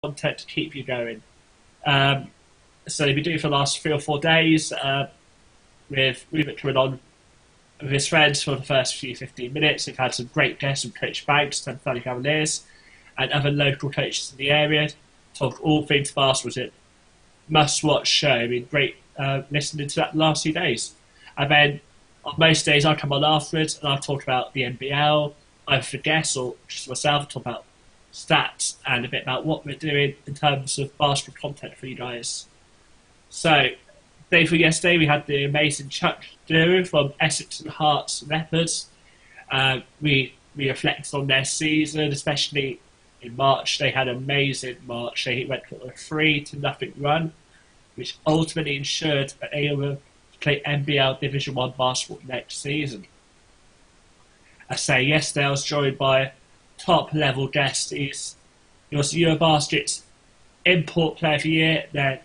content to keep you going. Um, so we've been doing it for the last 3 or 4 days with Rupert coming on with his friends for the first few 15 minutes. We've had some great guests from Coach Banks and Fanny Cavaliers and other local coaches in the area. Talk all things basketball. It's a must-watch show. I mean, great listening to that the last few days. And then on most days I come on afterwards and I talk about the NBL, either for guests or just myself, talk about stats and a bit about what we're doing in terms of basketball content for you guys. So, day for yesterday, we had the amazing Chuck duo from Essex and Hearts Leopards. We reflected on their season, especially in March. They had an amazing March. They went for a 3-0 run, which ultimately ensured that they were to play NBL Division One basketball next season. I say yesterday I was joined by a top level guest. He was Eurobasket's import player of the year, their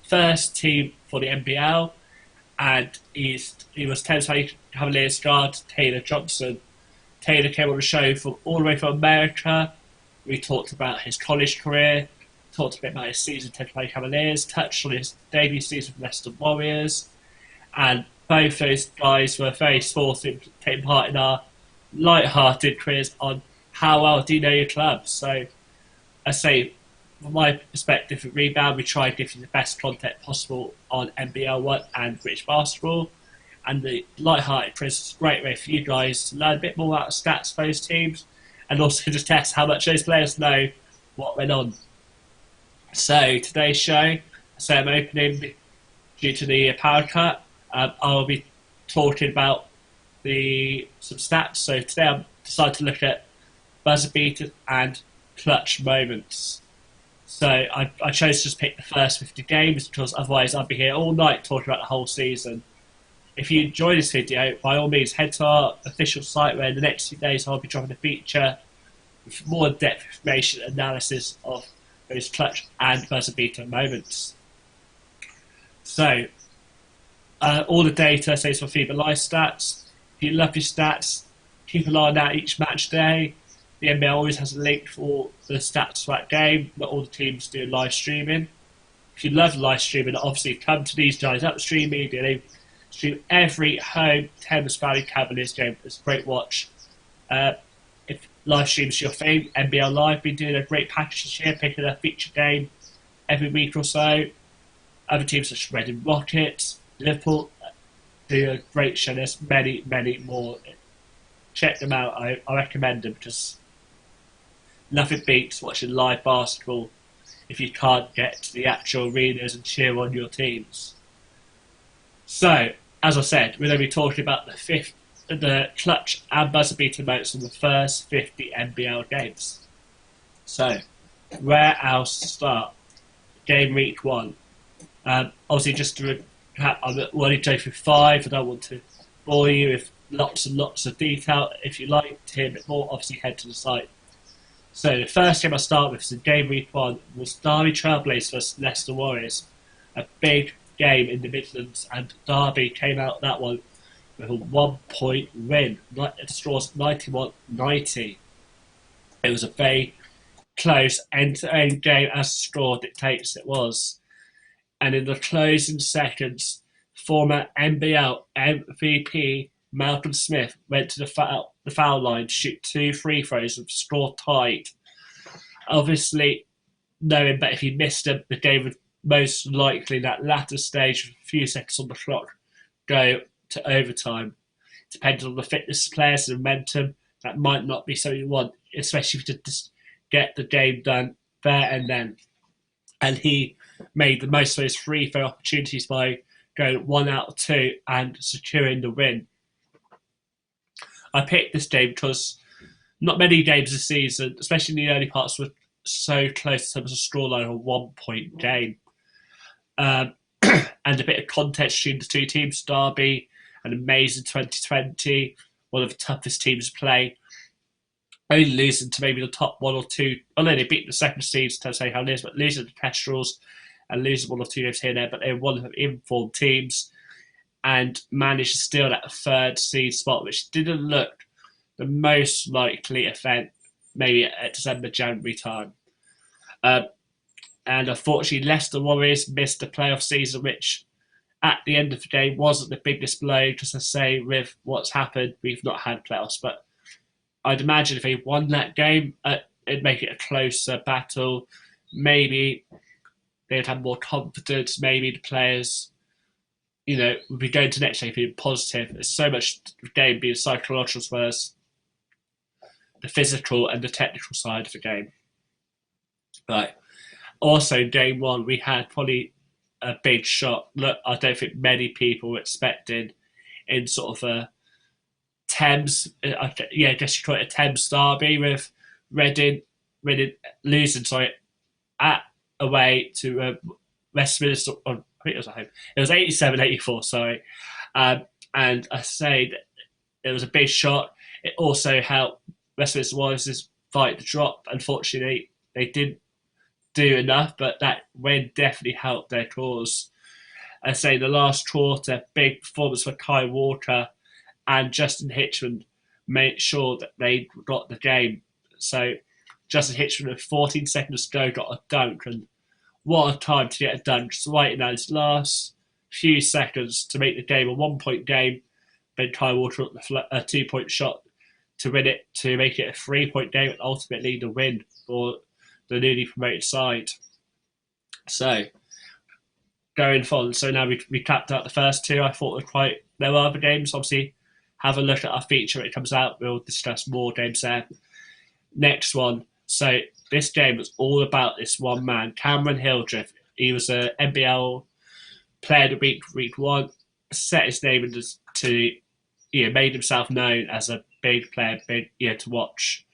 first team for the NBL, and he was Thames Valley Cavaliers guard Taylor Johnson. Taylor came on the show from all the way from America. We talked about his college career, talked a bit about his season with Thames Valley Cavaliers, touched on his debut season with Leicester Warriors, and both those guys were very sportive, taking part in our light-hearted quiz on how well do you know your club. So I say, from my perspective at Rebound, we try to give you the best content possible on NBL One and British basketball. And the light-hearted quiz is a great way for you guys to learn a bit more about stats for those teams and also to test how much those players know what went on. So today's show, so I'm opening due to the power cut. I'll be talking about some stats. So today I've decided to look at buzzer beaters and clutch moments. So I chose to just pick the first 50 games because otherwise I'd be here all night talking about the whole season. If you enjoy this video, by all means head to our official site where in the next few days I'll be dropping a feature with more in-depth information and analysis of those clutch and buzzer beater moments. So all the data says for FIBA Live stats. If you love your stats, keep an eye on that each match day. The NBA always has a link for the stats for that game. Not all the teams do live streaming. If you love live streaming, obviously come to these guys at Upstreamedia. They stream every home Thames Valley Cavaliers game. It's a great watch. If live streams your thing, NBL Live been doing a great package this year, picking a feature game every week or so. Other teams such as Reading Rockets, Liverpool do a great show. There's many, many more. Check them out. I recommend them because nothing beats watching live basketball if you can't get to the actual arenas and cheer on your teams. So, as I said, we're going to be talking about the clutch and buzzer beater moments in the first 50 NBL games. So, where else to start? Game week 1. Obviously, just to recap, I'm only going through 5. I don't want to bore you with lots and lots of detail. If you'd like to hear a bit more, obviously head to the site. So the first game I start with is in game week 1 was Derby Trailblazers versus Leicester Warriors. A big game in the Midlands, and Derby came out that one with a 1-point win. It draws 91-90. It was a very close end-to-end game, as the score dictates it was. And in the closing seconds, former NBL MVP Malcolm Smith went to the foul line to shoot 2 free throws with the score tied. Obviously, knowing that if he missed them, the game would most likely, in that latter stage, with a few seconds on the clock, go to overtime. Depending on the fitness of players and momentum, that might not be something you want, especially if you just get the game done there and then. And he made the most of his free throw opportunities by going 1 out of 2 and securing the win. I picked this game because not many games this season, especially in the early parts, were so close in terms of scoreline of a 1-point game. And a bit of context between the two teams. Derby, an amazing 2020, one of the toughest teams to play. Only losing to maybe the top 1 or 2. Although they beat the second seeds, to say how it is, but losing to Kestrels and losing 1 or 2 games here and there. But they were one of the informed teams and managed to steal that 3rd seed spot, which didn't look the most likely event maybe at December, January time. And unfortunately, Leicester Warriors missed the playoff season, which at the end of the day wasn't the biggest blow. Just to say, with what's happened, we've not had playoffs. But I'd imagine if they won that game, it'd make it a closer battle. Maybe they'd have more confidence. Maybe the players, would be going to next game being positive. There's so much game being psychological as well as the physical and the technical side of the game. But also, game one, we had probably a big shot. Look, I don't think many people were expecting in sort of a Thames, I guess you call it a Thames derby with Reading losing, at away to Westminster. I think it was at home. It was 87-84, sorry. And I say that it was a big shot. It also helped Westminster Wanderers fight the drop. Unfortunately, they didn't do enough, but that win definitely helped their cause. I say the last quarter, big performance for Kai Walker and Justin Hitchman made sure that they got the game. So Justin Hitchman, with 14 seconds to go, got a dunk, and what a time to get a dunk! Just right in those last few seconds to make the game a 1-point game. Then Kai Walker got a 2-point shot to win it, to make it a 3-point game, and ultimately the win for the newly promoted side. So going forward, so now we capped out the first two. I thought there were other games. Obviously, have a look at our feature when it comes out. We'll discuss more games there. Next one. So this game was all about this one man, Cameron Hildreth. He was an NBL player of the week one. Set his name made himself known as a big player, to watch.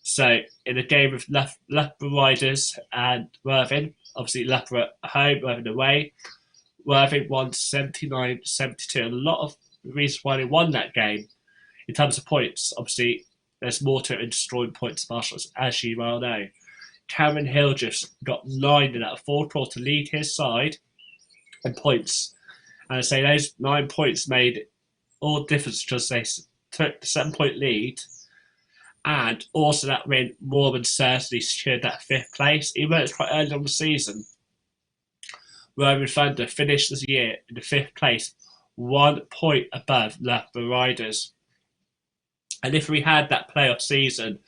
So in a game with Loughborough Riders and Worthing, obviously Loughborough at home, Worthing away, Worthing won 79-72. A lot of the reasons why they won that game, in terms of points, obviously there's more to it in destroying points marshals, as you well know. Cameron Hildreth got 9 in that fourth quarter to lead his side in points. And I say those 9 points made all the difference because they took the 7-point lead. And also that win more than certainly secured that 5th place, even though it's quite early on the season. Roman Thunder finished this year in the 5th place, 1 point above Loughborough Riders. And if we had that playoff season,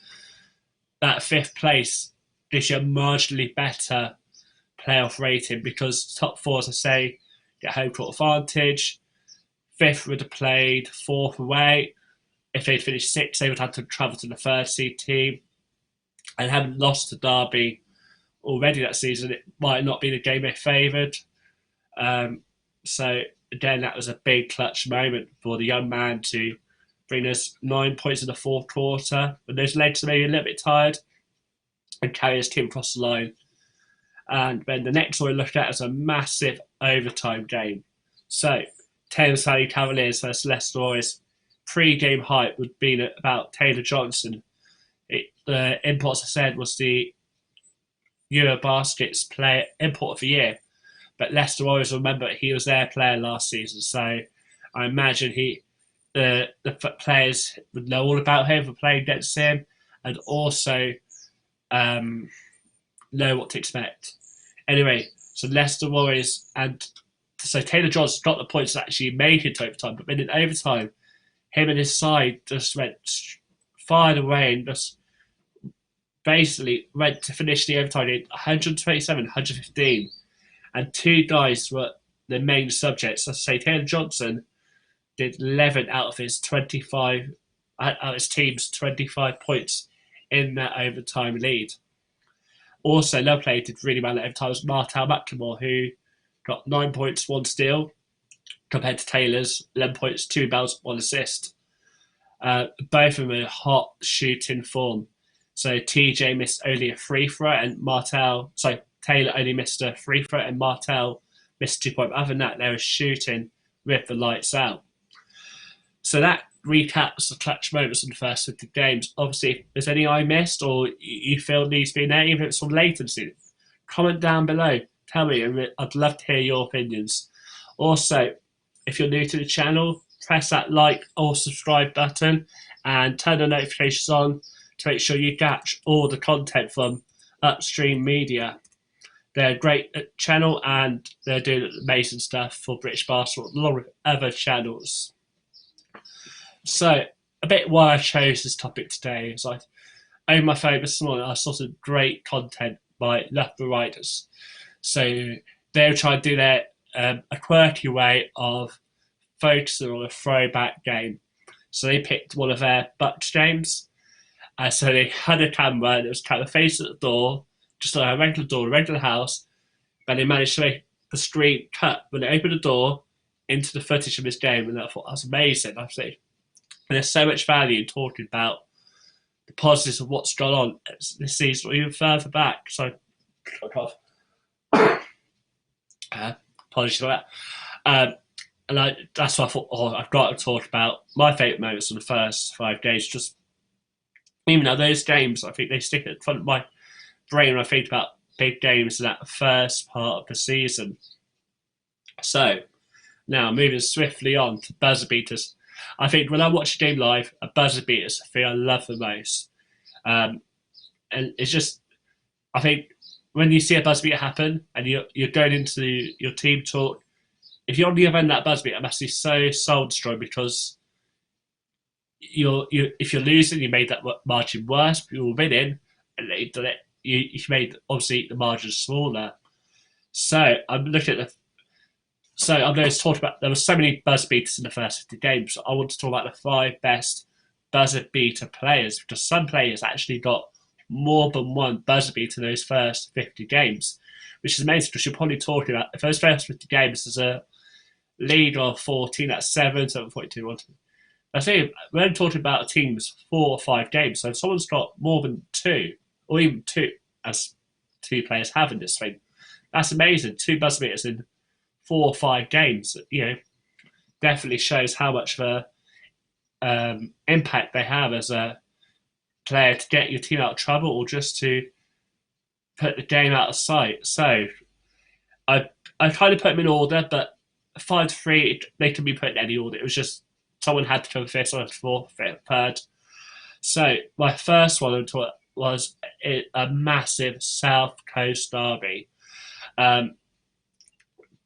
that 5th place gives you a marginally better playoff rating, because top 4, as I say, get home court advantage. 5th would have played 4th away. If they'd finished 6th, they would have to travel to the 3rd seed team. And having lost to Derby already that season, it might not be the game they favoured. So again, that was a big clutch moment for the young man to bring us 9 points in the fourth quarter, when those legs are maybe a little bit tired, and carry his team across the line. And then the next one we looked at as a massive overtime game. So Thames Valley Cavaliers versus Leicester Warriors. Pre-game hype would be about Taylor Johnson. The imports, I said, was the Eurobasket's player import of the year. But Leicester Warriors, remember, he was their player last season. So I imagine the players would know all about him for playing against him, and also know what to expect. Anyway, so Leicester Warriors, and so Taylor Johnson got the points that actually made it to overtime. But then in overtime, him and his side just fired away and just basically went to finish the overtime in 127-115. And 2 guys were the main subjects. So say Taylor Johnson did 11 out of his 25, out of his team's 25 points in that overtime lead. Also, another player did really well at overtime was Martel McLemore, who got 9 points, 1 steal, compared to Taylor's 11 points, 2 rebounds, 1 assist. Both of them in hot shooting form. So TJ missed only a free throw, and Taylor only missed a free throw, and Martel missed 2 points. Other than that, they were shooting with the lights out. So that recaps the clutch moments in the first 50 games. Obviously, if there's any I missed or you feel needs to be there, even if it's from latency, comment down below. Tell me, I'd love to hear your opinions. Also, if you're new to the channel, press that like or subscribe button and turn the notifications on to make sure you catch all the content from Upstreamedia. They're a great channel and they're doing amazing stuff for British basketball, along with other channels. So, a bit why I chose this topic today is I opened my phone this morning. I saw some great content by left writers. So they were trying to do their a quirky way of focusing on a throwback game. So they picked one of their Bucks games. So they had a camera, and it was kind of facing the door, just like a regular door, a regular house. But they managed to make the screen cut when they opened the door into the footage of this game, and I thought that's amazing. I think and there's so much value in talking about the positives of what's gone on this season, or even further back. So, apologies for that. That's why I thought, I've got to talk about my favourite moments of the first 5 days. Just even though those games, I think they stick at the front of my brain when I think about big games in that first part of the season. So, now moving swiftly on to buzzer beaters. I think when I watch a game live, a buzzer beater is the thing I love the most. And it's just, I think when you see a buzzer beater happen and you're going into your team talk, if you're on the other end of that buzzer beater, it must be so soul destroying because if you're losing, you made that margin worse. If you're winning, and you've made obviously the margin smaller. So I'm looking at I'm going to talk about. There were so many buzzer beaters in the first 50 games. So I want to talk about the 5 best buzzer beater players because some players actually got more than one buzzer beater in those first 50 games, which is amazing because you're probably talking about if those first 50 games there's a lead of 14, that's 7, 42, 1, 2. I think we're talking about teams 4 or 5 games. So if someone's got more than 2, or even 2, as 2 players have in this thing, that's amazing. 2 buzzer beaters in 4 or 5 games, definitely shows how much of a impact they have as a player to get your team out of trouble or just to put the game out of sight. So I kind of put them in order, but 5 to 3 they can be put in any order. It was just someone had to come first, someone had to fourth, fifth, third. So my first one was a massive South Coast derby.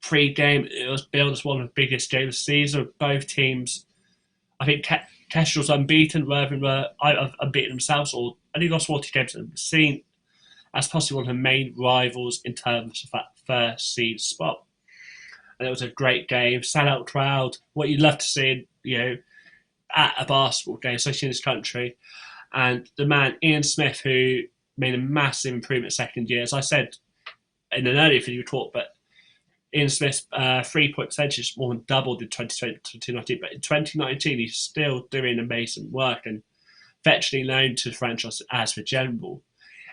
Pre-game, it was billed as one of the biggest games of the season. Both teams, I think Kestrel's unbeaten, Worthing were unbeaten themselves, or only lost 40 games, and seen as possibly one of the main rivals in terms of that first seed spot. And it was a great game, sellout crowd, what you'd love to see, at a basketball game, especially in this country. And the man Ian Smith, who made a massive improvement second year, as I said in an earlier video talk, but Ian Smith's 3-point percentage more than doubled in 2020 to 2019, but in 2019 he's still doing amazing work and virtually known to the franchise as the general.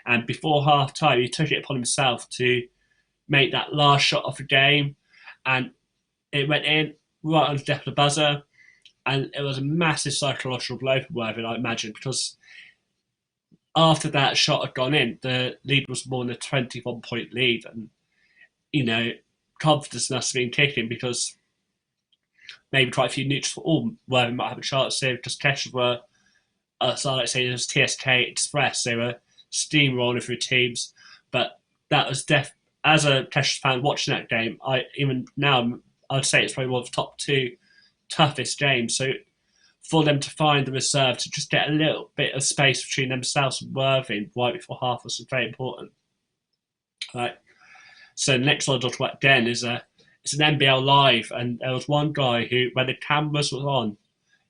And before half time, he took it upon himself to make that last shot of the game, and it went in right on the death of the buzzer, and it was a massive psychological blow for Worthing, I imagine, because after that shot had gone in, the lead was more than a 21-point lead, and confidence must have been kicking because maybe quite a few neutrals all Worthing might have a chance here because Kesher were, so like say, it was TSK Express. They were steamrolling through teams, but that was as a Kesher fan watching that game, I'd say it's probably one of the top 2 toughest games. So for them to find the reserve to just get a little bit of space between themselves and Worthing right before half was very important. Right. So the next one I'll talk about again is it's an NBL Live, and there was one guy who, when the cameras were on,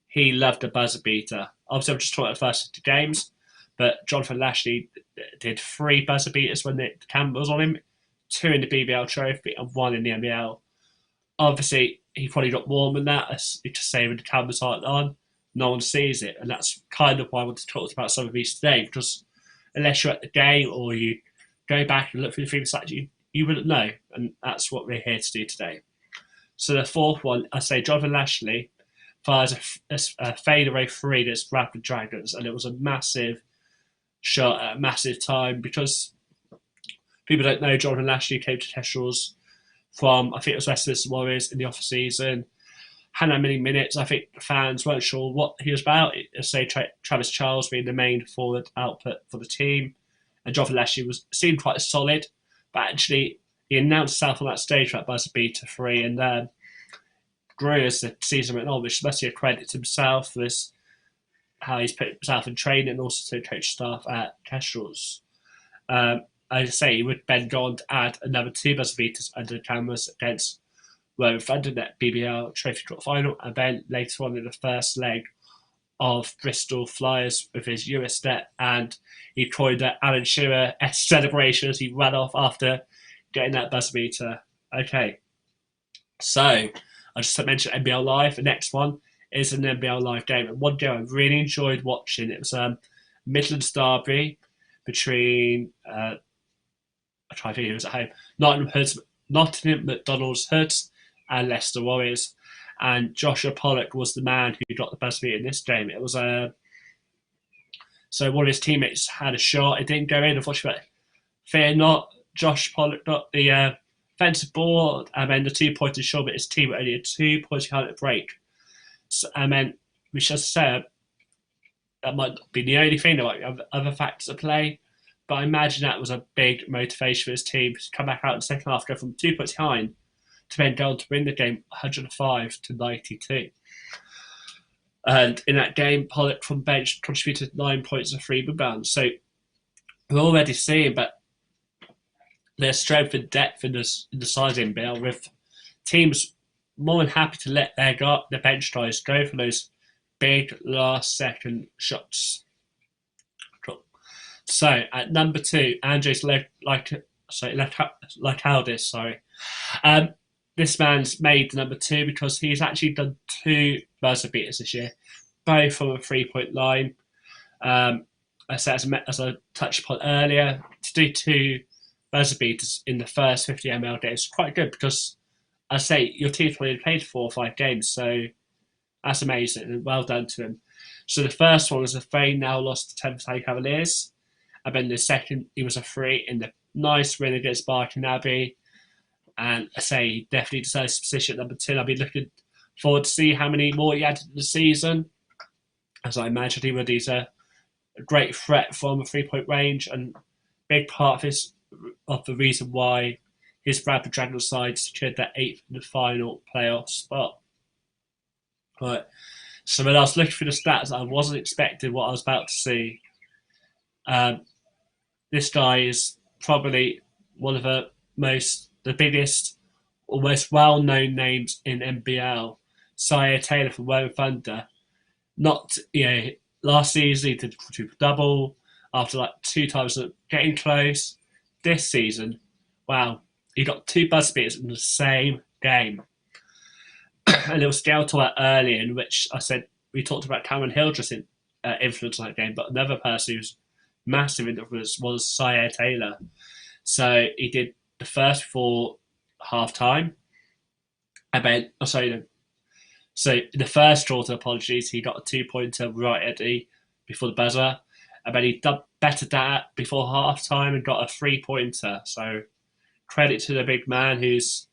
he loved a buzzer beater. Obviously, I'm just talking about the first 2 games, but Jonathan Lashley did 3 buzzer beaters when the camera was on him, 2 in the BBL trophy and 1 in the NBL. Obviously, he probably got more than that. As you just say, when the cameras aren't on, no one sees it, and that's kind of why I wanted to talk about some of these today, because unless you're at the game or you go back and look through the film stats, you wouldn't know, and that's what we're here to do today. So the 4th one, I say Jonathan Lashley fires a fadeaway 3 that's Rapid Dragons, and it was a massive shot at a massive time because people don't know Jonathan Lashley came to Kestrel's from, I think it was Westminster Warriors in the off season. Hadn't had many minutes. I think the fans weren't sure what he was about. Say Travis Charles being the main forward output for the team, and Jonathan Leslie seemed quite solid, but actually he announced himself on that stage for that buzzer beater free, and grew as the season went on, which must be a credit to himself for this, how he's put himself in training and also to coach staff at Kestrels. As I say, he would then go on to add another 2 buzzer beaters under the cameras against Rowan Thunder at BBL Trophy Cup final, and then later on in the first leg of Bristol Flyers with his US net, and he coined the Alan Shearer celebration as he ran off after getting that buzzer beater. Okay, so I just mentioned NBL Live. The next one is an NBL Live game, and one game I really enjoyed watching. It was Midlands derby between I try to think who was at home, Nottingham McDonald's Hoods and Leicester Warriors. And Joshua Pollock was the man who got the buzzer beater in this game. It was so one of his teammates had a shot. It didn't go in, unfortunately. Fear not, Josh Pollock got the offensive ball, and then the 2-pointer shot, but his team only a 2 points behind at break. So, and then, which as I said, that might not be the only thing. There might be other factors at play, but I imagine that was a big motivation for his team to come back out in the second half, go from 2 points behind to then go on to win the game 105-92. And in that game, Pollock from bench contributed 9 points and 3 rebounds. So we're already seeing, but there's strength and depth in the side in Bill, with teams more than happy to let their bench guys go for those big last second shots. Cool. So at number 2, Andres Lacaldis, sorry. This man's made number 2 because he's actually done 2 buzzer beaters this year, both from a 3-point line. As I touched upon earlier, to do 2 buzzer beaters in the first 50 ml games is quite good because, I say, your team's only played 4 or 5 games, so that's amazing and well done to him. So the first one was a 3 now lost to Thames Valley Cavaliers, and then the second he was a 3 in the nice win against Barking Abbey. And I say he definitely deserves his position at number 2. I'll be looking forward to see how many more he added in the season, as I imagine he would. He's a great threat from a 3-point range, and a big part of the reason why his Bradford Dragons side secured that 8th and final playoff spot. Right. So when I was looking through the stats, I wasn't expecting what I was about to see. This guy is probably one of the biggest or most well-known names in NBL. Sire Taylor from Rowan Thunder. Last season he did a triple-double after like 2 times getting close. This season, wow, he got 2 buzzer beaters in the same game. And it was scaled to early, in which I said we talked about Cameron Hildreth's influence on that game, but another person who's massive influence was Sire Taylor. So he did the first before half time. So in the first quarter, apologies, he got a 2-pointer right before the buzzer. And then he bettered that before half time and got a 3-pointer. So credit to the big man who's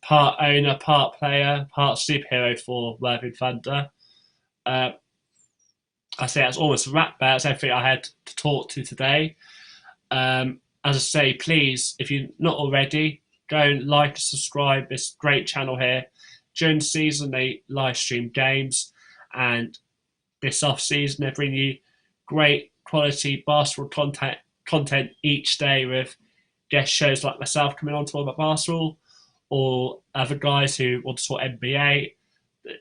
part owner, part player, part superhero for Worthing Thunder. I say that's almost a wrap. That's everything I had to talk to today. As I say, please, if you're not already, go and like and subscribe this great channel here. During the season, they live stream games, and this off season, they bring you great quality basketball content each day with guest shows like myself coming on to talk about basketball, or other guys who want to talk NBA.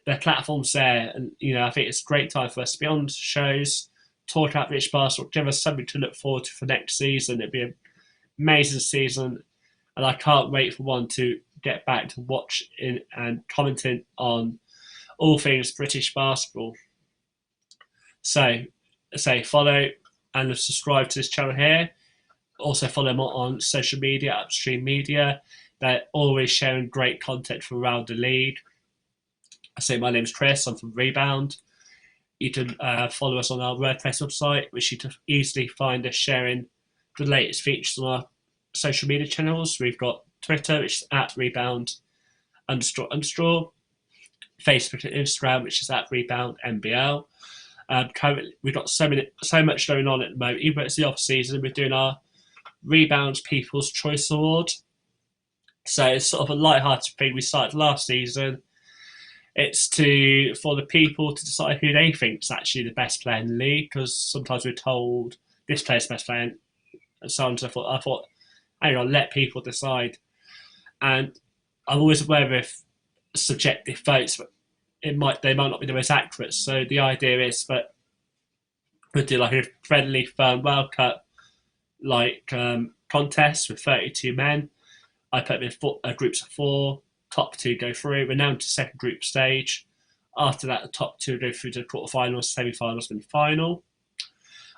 Their platform's there, and I think it's a great time for us to be on shows, talk about rich basketball, give us something to look forward to for next season. It'd be an amazing season, and I can't wait for one to get back to watching and commenting on all things British basketball. So, follow and subscribe to this channel here. Also follow them on social media, Upstreamedia. They're always sharing great content from around the league. I say my name's Chris, I'm from Rebound. You can follow us on our WordPress website, which you can easily find us sharing the latest features on our social media channels. We've got Twitter, which is @rebound__, Facebook and Instagram, which is @reboundnbl. Currently, we've got so much going on at the moment. Even though it's the off season, we're doing our Rebounds People's Choice Award. So it's sort of a light-hearted thing we started last season. It's for the people to decide who they think is actually the best player in the league, because sometimes we're told this player's the best player, and so on and so forth. I thought, hang on, let people decide. And I'm always aware of subjective votes, but they might not be the most accurate. So the idea is that we'll do like a friendly, fun World Cup contest with 32 men. I put them in groups of 4. Top 2 go through. We're now into second group stage. After that, the top 2 go through to the quarterfinals, semi-finals, and final.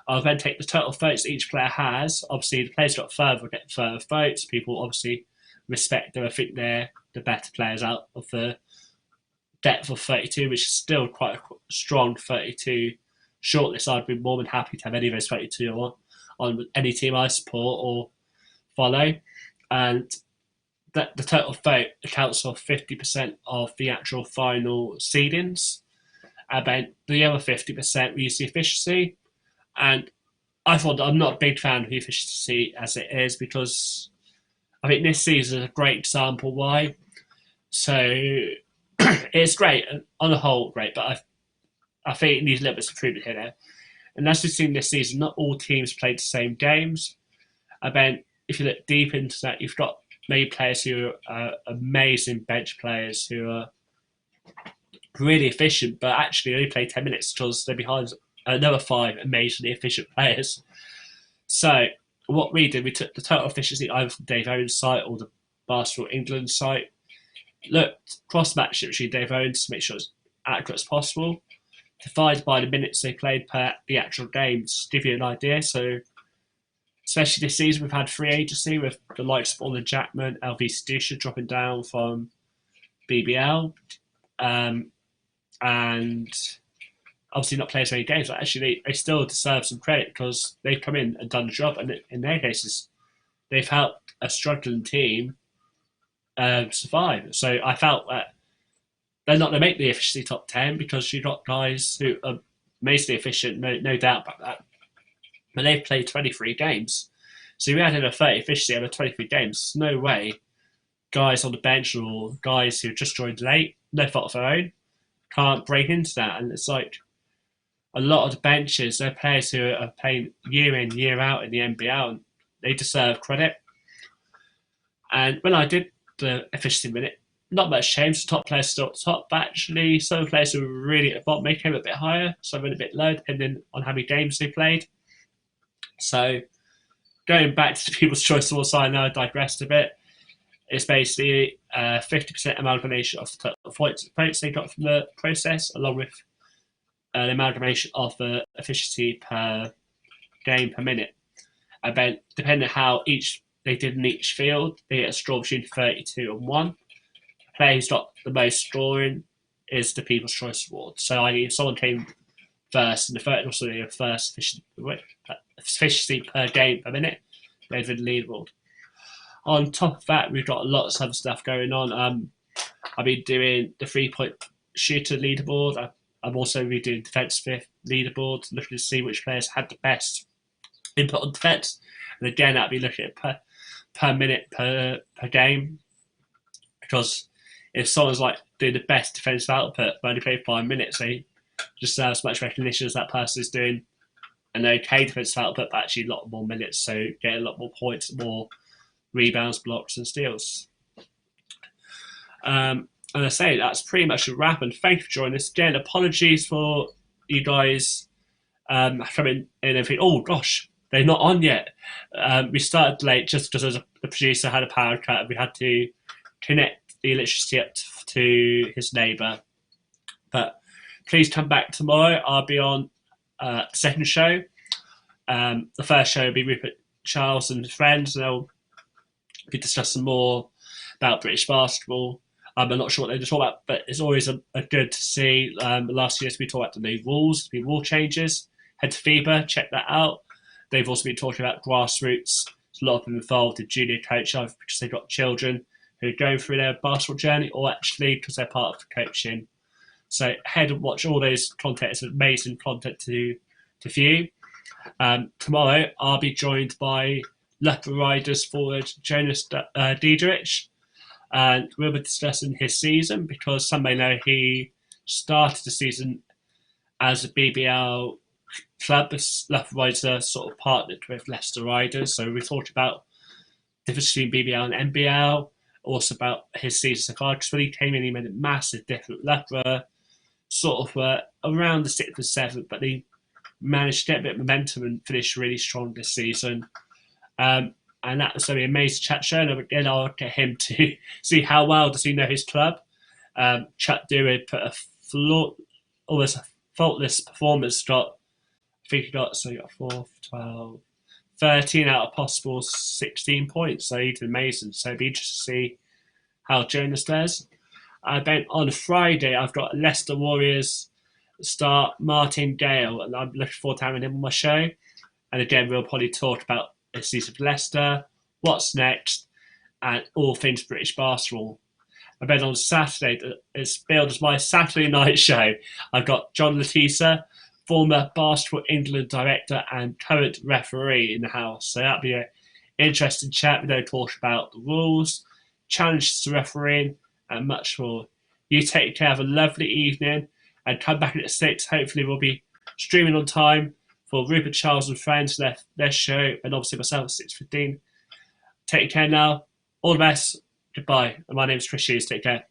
I'll then take the total votes each player has. Obviously, the players got further will get further votes. People obviously respect them. I think they're the better players out of the depth of 32, which is still quite a strong 32 shortlist. I'd be more than happy to have any of those 32 on any team I support or follow. And the total vote accounts for 50% of the actual final seedings. About the other 50% we use the efficiency. And I thought I'm not a big fan of the efficiency as it is, because I think this season is a great example why. So it's great, and on the whole, great, but I think it needs a little bit of improvement here. And as we've seen this season, not all teams played the same games. And then if you look deep into that, you've got many players who are amazing bench players who are really efficient, but actually only play 10 minutes because they're behind another 5 amazingly efficient players. So what we did, we took the total efficiency either from Dave Owen's site or the Basketball England site, looked cross-matched it between Dave Owens to make sure it's accurate as possible, divided by the minutes they played per the actual games to give you an idea. So especially this season, we've had free agency with the likes of Orland Jackman, LV Sedusha dropping down from BBL, and obviously not playing so many games, but actually they still deserve some credit because they've come in and done the job, and in their cases, they've helped a struggling team survive. So I felt that they're not going to make the efficiency top 10 because you've got guys who are amazingly efficient, no doubt about that. But they've played 23 games. So we added a 30 efficiency over 23 games. No way guys on the bench or guys who just joined late, no fault of their own, can't break into that. And it's like a lot of the benches, they're players who are playing year in, year out in the NBL, and they deserve credit. And when I did the efficiency minute, not much changed. The top players still at the top, but actually some players who were really at the bottom, they came a bit higher, some went a bit low, depending on how many games they played. So going back to the People's Choice Award, I know I digressed a bit. It's basically 50% amalgamation of the points they got from the process, along with the amalgamation of the efficiency per game per minute. And then, depending on how they did in each field, they get a score between 32 and 1. The player who's got the most scoring is the People's Choice Award. So, if someone came first in the first efficiency per game per minute, they'd win the leaderboard. On top of that, we've got lots of other stuff going on. I've been doing the 3-point shooter leaderboard. I'm also redoing defensive leaderboard, looking to see which players had the best input on defense. And again, I'll be looking at per minute per game, because if someone's like doing the best defensive output but only played 5 minutes, they deserve as much recognition as that person is doing an okay defensive output, but actually a lot more minutes, so get a lot more points, more rebounds, blocks, and steals. And I say that's pretty much a wrap. And thank you for joining us again. Apologies for you guys coming in and think, oh gosh, they're not on yet. We started late just because the producer had a power cut and we had to connect the electricity up to his neighbour. But please come back tomorrow. I'll be on the second show. The first show will be Rupert Charles and friends, and they'll be discussing more about British basketball. I'm not sure what they're talking about, but it's always a good to see. Last year we talked about the new rules, the rule changes. Head to FIBA, check that out. They've also been talking about grassroots. There's a lot of them involved in junior coaching, either because they've got children who are going through their basketball journey, or actually because they're part of the coaching. So head and watch all those content. It's amazing content to view. Tomorrow I'll be joined by Leopard Riders forward Jonas Diederich, and we'll be discussing his season because some may know he started the season as a BBL club. Leopard Riders are sort of partnered with Leicester Riders, so we talked about the difference between BBL and NBL, also about his season so far. Because when he came in, he made a massive difference. Leopard sort of were around the 6th and 7th, but they managed to get a bit of momentum and finish really strong this season. And that was going to be an amazing chat show. And again, I'll get him to see how well does he know his club. Chuck Dewey put almost a faultless performance. I think he got 4, 12, 13 out of possible 16 points. So he did amazing. So it'd be interesting to see how Jonas does. Then on Friday, I've got Leicester Warriors star Martin Gale, and I'm looking forward to having him on my show. And again, we'll probably talk about the season of Leicester, what's next, and all things British basketball. And then on Saturday, it's billed as my Saturday night show. I've got John Latisa, former Basketball England director and current referee in the house. So that'll be an interesting chat. We're going to talk about the rules, challenges to refereeing, and much more. You take care, have a lovely evening, and come back at 6. Hopefully we'll be streaming on time for Rupert Charles and friends, their show, and obviously myself at 6:15. Take care now. All the best. Goodbye. And my name is Chris Hughes. Take care.